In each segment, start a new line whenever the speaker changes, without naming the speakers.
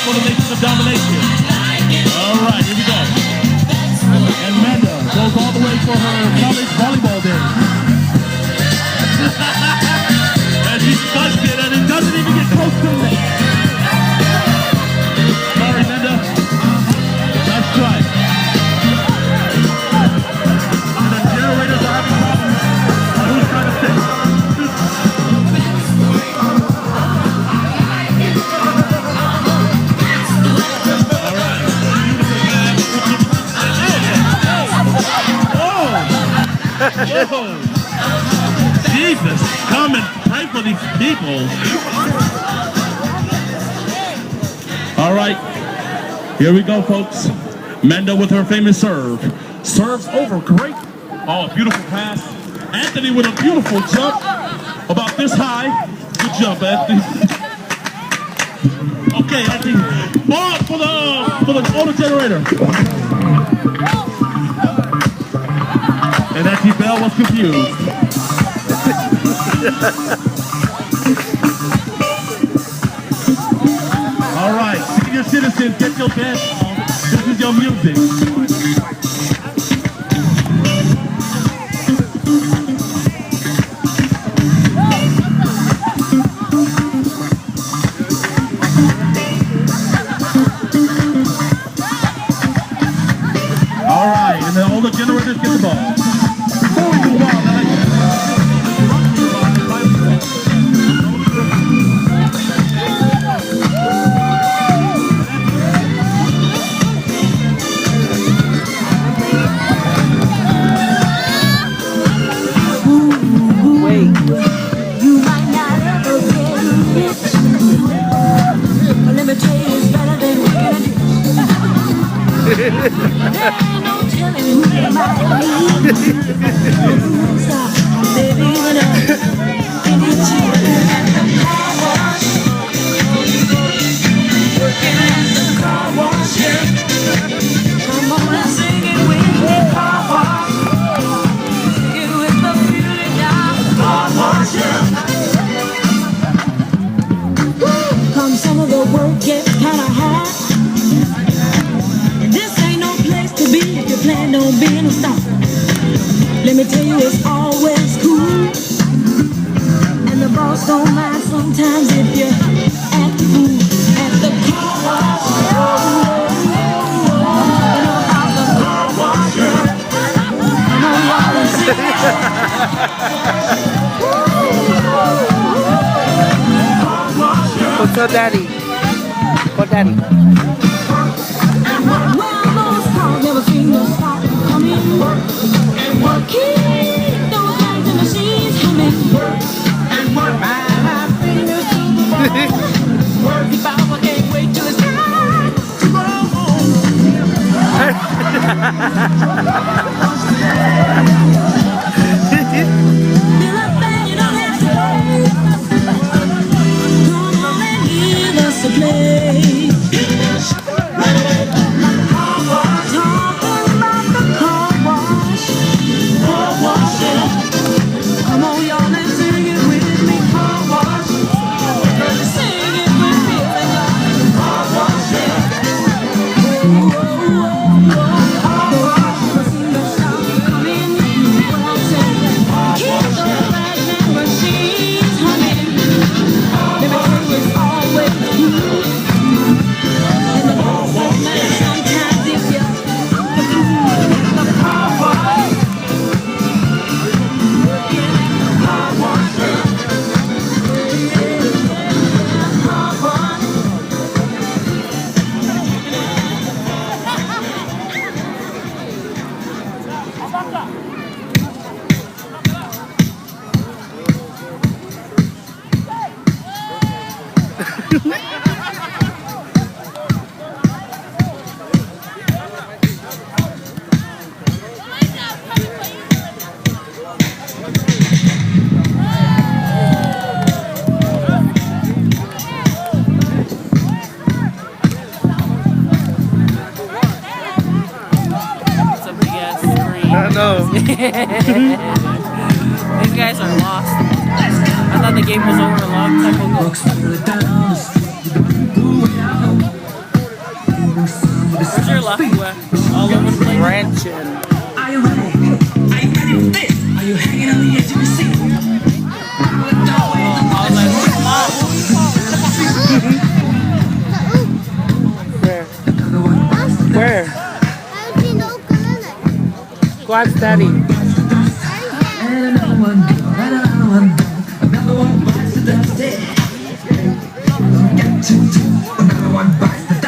for the Nation of Domination. All right, here we go. And Amanda goes all the way for her college volleyball days. And she spikes it, and it doesn't even get close to the net. Sorry, Amanda. Nice try. And the generators are having problems. Who's trying to fix? Oh, Jesus, come and pray for these people. All right, here we go, folks. Manda with her famous serve. Serves over, great. Oh, beautiful pass. Anthony with a beautiful jump. About this high. Good jump, Anthony. Okay, Anthony. Ball for the auto generator. And Anthony Bell was confused. All right, senior citizens, get your dance on. This is your music. All right, and then all the generators get the ball.
Some of the work gets kinda hard. This ain't no place to be if you plan on being a star. Let me tell you, it's always cool. And the boss don't mind sometimes if you act fool at the car wash. Come on, y'all, and sing
What's up, Daddy? What, Daddy?
well, those cars never seem to stop. Come in, work and work. Keep those lights and machines humming. Work and work. My fingers to the bone. Work if I can't wait till it's time to go home. Feel a thing you don't have to say. Come on and give us a play. Talking about the car wash. Car wash, yeah. Come on, y'all, and sing it with me. Car wash. Sing it with me. Car wash, yeah. Oh, oh, oh, car wash. Sing the song, come in, what I'm saying. Keep those lights and machines humming. Let me tell you, it's always cool. And the boss don't mind sometimes if you the car wash. Working at the car wash. Car wash.
It's a big ass screen.
I know.
These guys are lost. I thought the game was over a long time ago. fluff all over the place.
Ranching.
Are you ready? Are you ready for this? Are you hanging on the edge of your seat?
All that fluff.
Where? Go ask Daddy.
And another one, another one bites the dust. Get to another one bites the dust.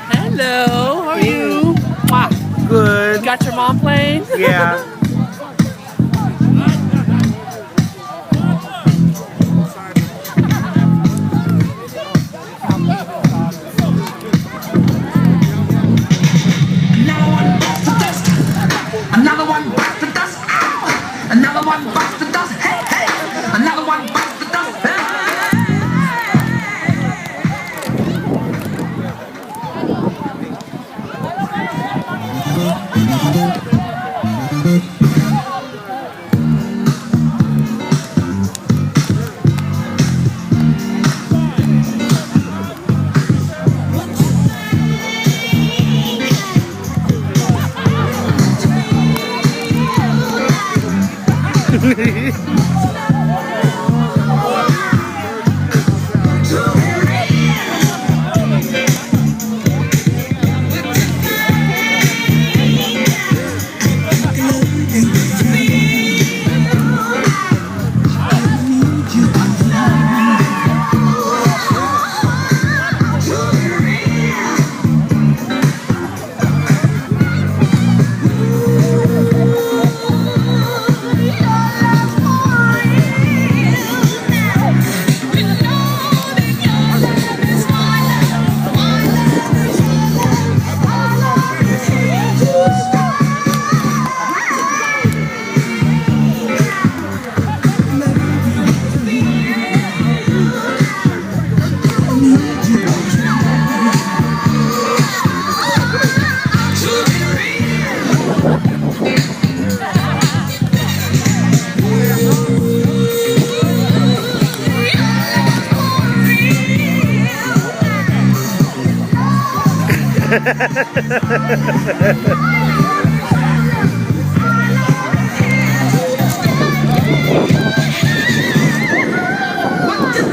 Hello, how are you? Wow.
Good.
Got your mom playing?
Yeah.
Another one bites the dust. Ow! Another one bites the dust. Hey, hey! Another one bites the dust. Hey. What you